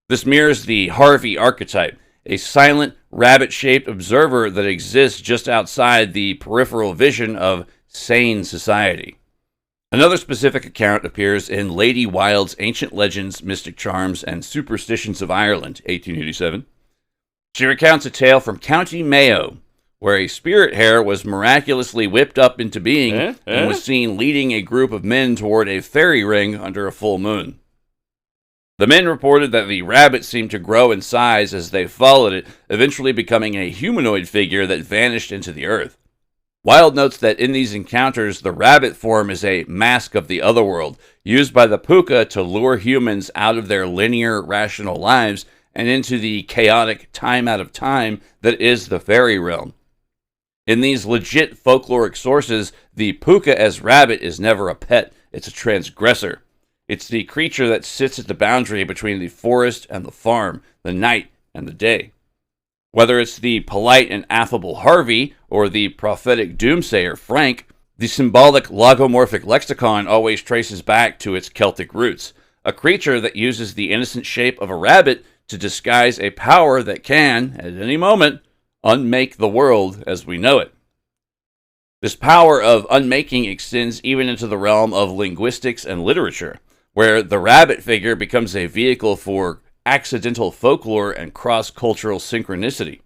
This mirrors the Harvey archetype, a silent, rabbit-shaped observer that exists just outside the peripheral vision of sane society. Another specific account appears in Lady Wilde's Ancient Legends, Mystic Charms, and Superstitions of Ireland, 1887. She recounts a tale from County Mayo, where a spirit hare was miraculously whipped up into being and was seen leading a group of men toward a fairy ring under a full moon. The men reported that the rabbit seemed to grow in size as they followed it, eventually becoming a humanoid figure that vanished into the earth. Wilde notes that in these encounters, the rabbit form is a mask of the otherworld, used by the Puka to lure humans out of their linear, rational lives and into the chaotic time out of time that is the fairy realm. In these legit folkloric sources, the Puka as rabbit is never a pet, it's a transgressor. It's the creature that sits at the boundary between the forest and the farm, the night and the day. Whether it's the polite and affable Harvey or the prophetic doomsayer Frank, the symbolic logomorphic lexicon always traces back to its Celtic roots, a creature that uses the innocent shape of a rabbit to disguise a power that can, at any moment, unmake the world as we know it. This power of unmaking extends even into the realm of linguistics and literature, where the rabbit figure becomes a vehicle for accidental folklore and cross-cultural synchronicity.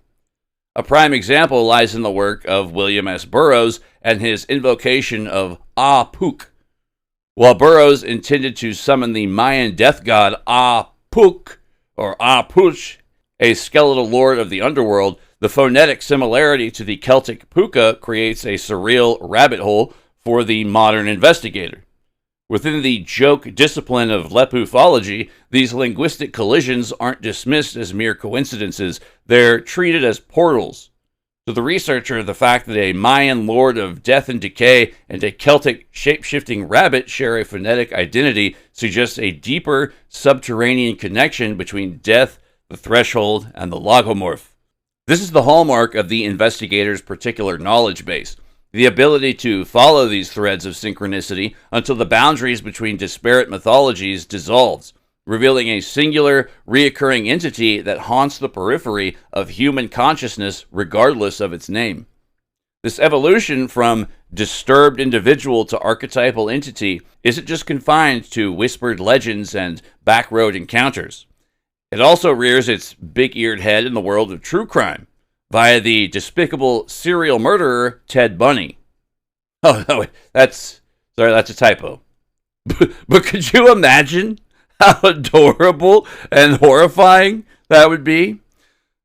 A prime example lies in the work of William S. Burroughs and his invocation of A-Puk. While Burroughs intended to summon the Mayan death god A-Puk, or A-Puch, a skeletal lord of the underworld, the phonetic similarity to the Celtic puka creates a surreal rabbit hole for the modern investigator. Within the joke discipline of lepufology, these linguistic collisions aren't dismissed as mere coincidences, they're treated as portals. To the researcher, the fact that a Mayan lord of death and decay and a Celtic shape-shifting rabbit share a phonetic identity suggests a deeper, subterranean connection between death, the threshold, and the logomorph. This is the hallmark of the investigator's particular knowledge base. The ability to follow these threads of synchronicity until the boundaries between disparate mythologies dissolves, revealing a singular, reoccurring entity that haunts the periphery of human consciousness regardless of its name. This evolution from disturbed individual to archetypal entity isn't just confined to whispered legends and backroad encounters. It also rears its big-eared head in the world of true crime, via the despicable serial murderer Ted Bundy. Oh, no, that's a typo. But could you imagine how adorable and horrifying that would be?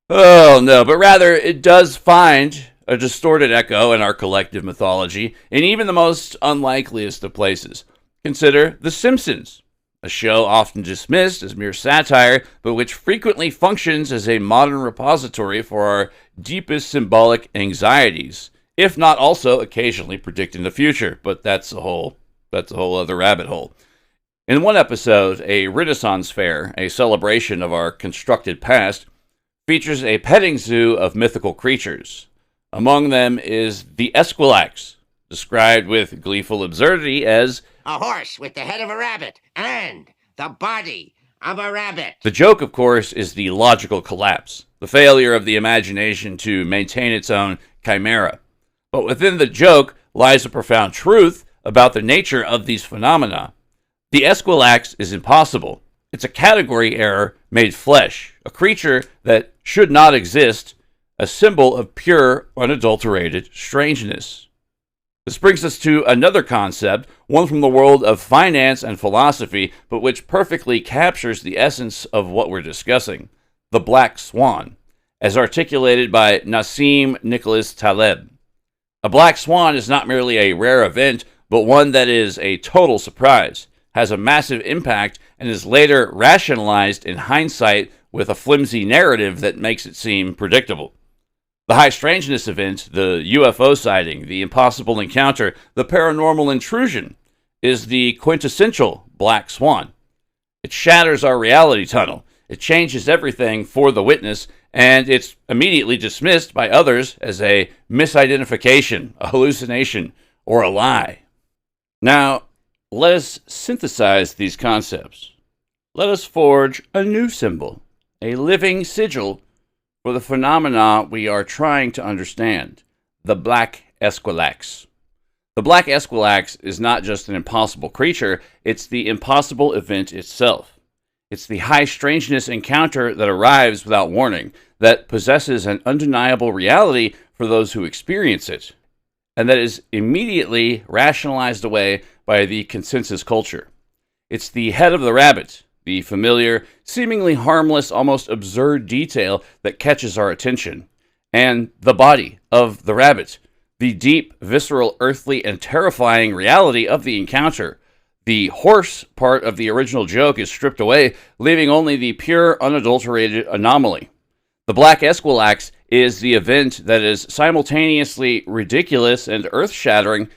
Oh, no, but rather it does find a distorted echo in our collective mythology in even the most unlikeliest of places. Consider The Simpsons, a show often dismissed as mere satire, but which frequently functions as a modern repository for our deepest symbolic anxieties, if not also occasionally predicting the future. But that's a whole other rabbit hole. In one episode, a Renaissance fair, a celebration of our constructed past, features a petting zoo of mythical creatures. Among them is the ESQUILAX, described with gleeful absurdity as a horse with the head of a rabbit and the body of a rabbit. The joke, of course, is the logical collapse, the failure of the imagination to maintain its own chimera. But within the joke lies a profound truth about the nature of these phenomena. The ESQUILAX is impossible. It's a category error made flesh, a creature that should not exist, a symbol of pure, unadulterated strangeness. This brings us to another concept, one from the world of finance and philosophy, but which perfectly captures the essence of what we're discussing: the black swan, as articulated by Nassim Nicholas Taleb. A black swan is not merely a rare event, but one that is a total surprise. has a massive impact and is later rationalized in hindsight with a flimsy narrative that makes it seem predictable. The high strangeness event, the UFO sighting, the impossible encounter, the paranormal intrusion, is the quintessential black swan. It shatters our reality tunnel. It changes everything for the witness, and it's immediately dismissed by others as a misidentification, a hallucination, or a lie. Now, let us synthesize these concepts. Let us forge a new symbol, a living sigil for the phenomena we are trying to understand, the black ESQUILAX. The black ESQUILAX is not just an impossible creature, it's the impossible event itself. It's the high strangeness encounter that arrives without warning, that possesses an undeniable reality for those who experience it, and that is immediately rationalized away by the consensus culture. It's the head of the rabbit, the familiar, seemingly harmless, almost absurd detail that catches our attention, and the body of the rabbit, the deep, visceral, earthly, and terrifying reality of the encounter. The horse part of the original joke is stripped away, leaving only the pure, unadulterated anomaly. The black ESQUILAX is the event that is simultaneously ridiculous and earth-shattering.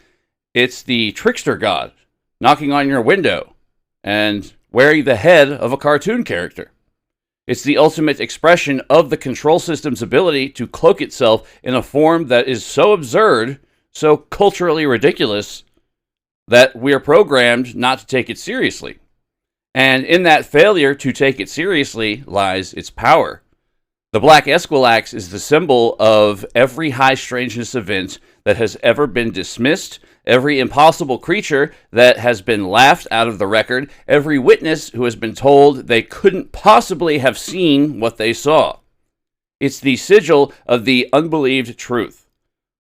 It's the trickster god, knocking on your window, and wearing the head of a cartoon character. It's the ultimate expression of the control system's ability to cloak itself in a form that is so absurd, so culturally ridiculous, that we are programmed not to take it seriously. And in that failure to take it seriously lies its power. The black ESQUILAX is the symbol of every high strangeness event that has ever been dismissed, every impossible creature that has been laughed out of the record, every witness who has been told they couldn't possibly have seen what they saw. It's the sigil of the unbelieved truth,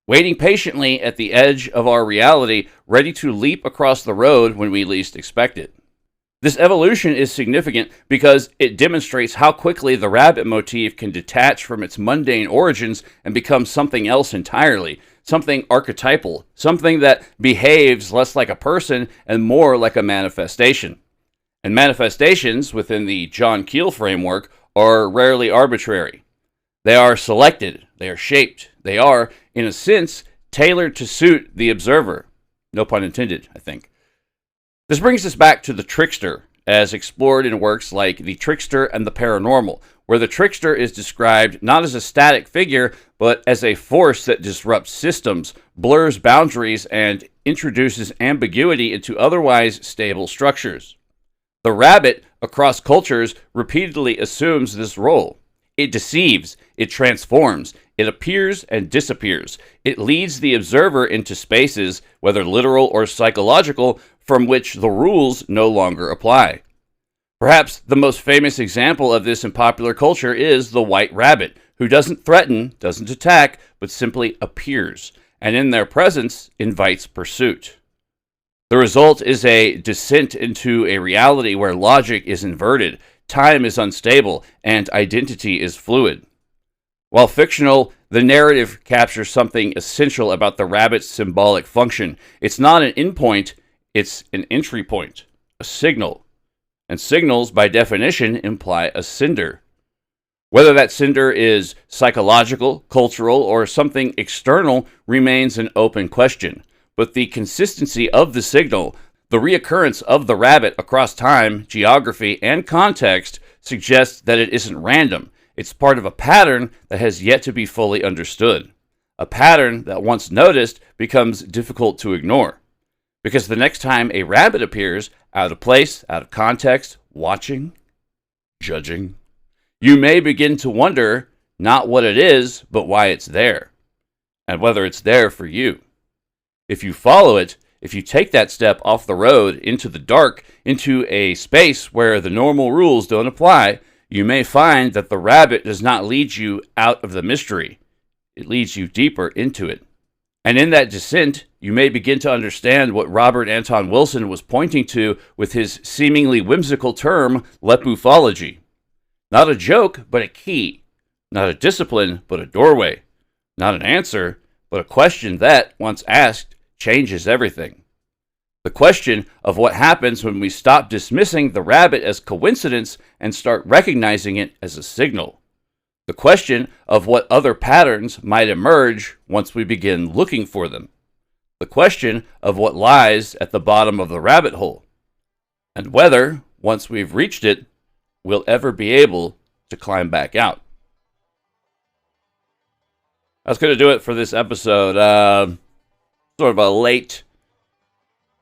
waiting patiently at the edge of our reality, ready to leap across the road when we least expect it. This evolution is significant because it demonstrates how quickly the rabbit motif can detach from its mundane origins and become something else entirely, something archetypal, something that behaves less like a person and more like a manifestation. And manifestations within the John Keel framework are rarely arbitrary. They are selected, they are shaped, they are, in a sense, tailored to suit the observer. No pun intended, I think. This brings us back to the trickster, as explored in works like The Trickster and the Paranormal, where the trickster is described not as a static figure, but as a force that disrupts systems, blurs boundaries, and introduces ambiguity into otherwise stable structures. The rabbit, across cultures, repeatedly assumes this role. It deceives, it transforms, it appears and disappears. It leads the observer into spaces, whether literal or psychological, from which the rules no longer apply. Perhaps the most famous example of this in popular culture is the white rabbit, who doesn't threaten, doesn't attack, but simply appears, and in their presence invites pursuit. The result is a descent into a reality where logic is inverted, time is unstable, and identity is fluid. While fictional, the narrative captures something essential about the rabbit's symbolic function. It's not an endpoint, it's an entry point, a signal. And signals, by definition, imply a sender. Whether that sender is psychological, cultural, or something external remains an open question. But the consistency of the signal, the reoccurrence of the rabbit across time, geography, and context suggests that it isn't random. It's part of a pattern that has yet to be fully understood. A pattern that, once noticed, becomes difficult to ignore. Because the next time a rabbit appears, out of place, out of context, watching, judging, you may begin to wonder not what it is, but why it's there, and whether it's there for you. If you follow it, if you take that step off the road into the dark, into a space where the normal rules don't apply, you may find that the rabbit does not lead you out of the mystery. It leads you deeper into it. And in that descent, you may begin to understand what Robert Anton Wilson was pointing to with his seemingly whimsical term, lepufology. Not a joke, but a key. Not a discipline, but a doorway. Not an answer, but a question that, once asked, changes everything. The question of what happens when we stop dismissing the rabbit as coincidence and start recognizing it as a signal. The question of what other patterns might emerge once we begin looking for them. The question of what lies at the bottom of the rabbit hole. And whether, once we've reached it, we'll ever be able to climb back out. That's going to do it for this episode. Sort of a late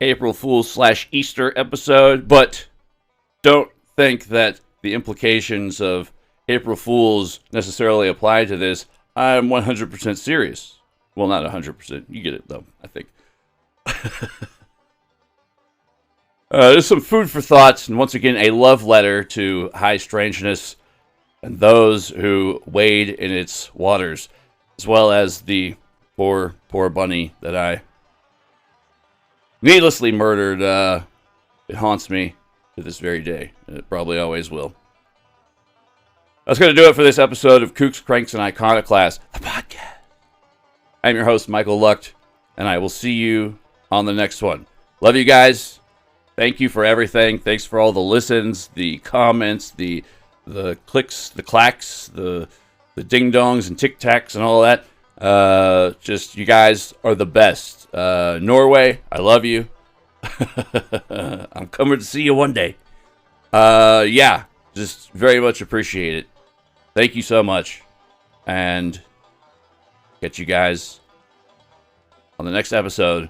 April Fool's / Easter episode, but don't think that the implications of April Fool's necessarily apply to this. I'm 100% serious. Well, not 100%. You get it, though, I think. There's some food for thoughts, and once again, a love letter to high strangeness and those who wade in its waters, as well as the poor bunny that I needlessly murdered. It haunts me to this very day, and it probably always will. That's going to do it for this episode of Kooks, Cranks, and Iconoclasts, the podcast. I'm your host, Michael Lucht, and I will see you on the next one. Love you guys. Thank you for everything. Thanks for all the listens, the comments, the clicks, the clacks, the ding-dongs and tic-tacs and all that. Just, you guys are the best. Norway, I love you. I'm coming to see you one day. Yeah, just very much appreciate it. Thank you so much. And get you guys on the next episode.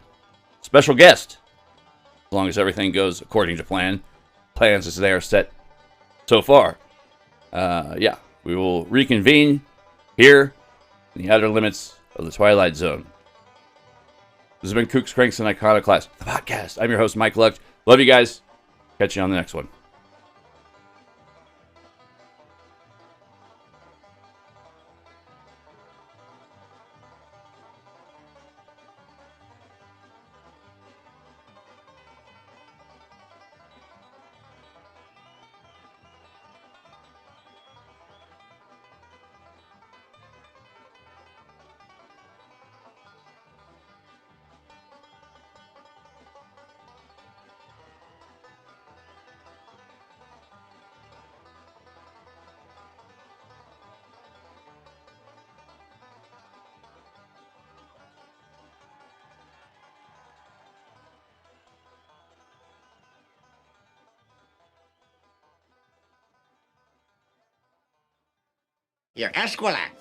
Special guest. As long as everything goes according to plan. Plans as they are set so far. Yeah, we will reconvene here in the outer limits of the Twilight Zone. This has been Kooks, Cranks, and Iconoclasts, the podcast. I'm your host, Mike Lucht. Love you guys. Catch you on the next one. Your ESQUILAX.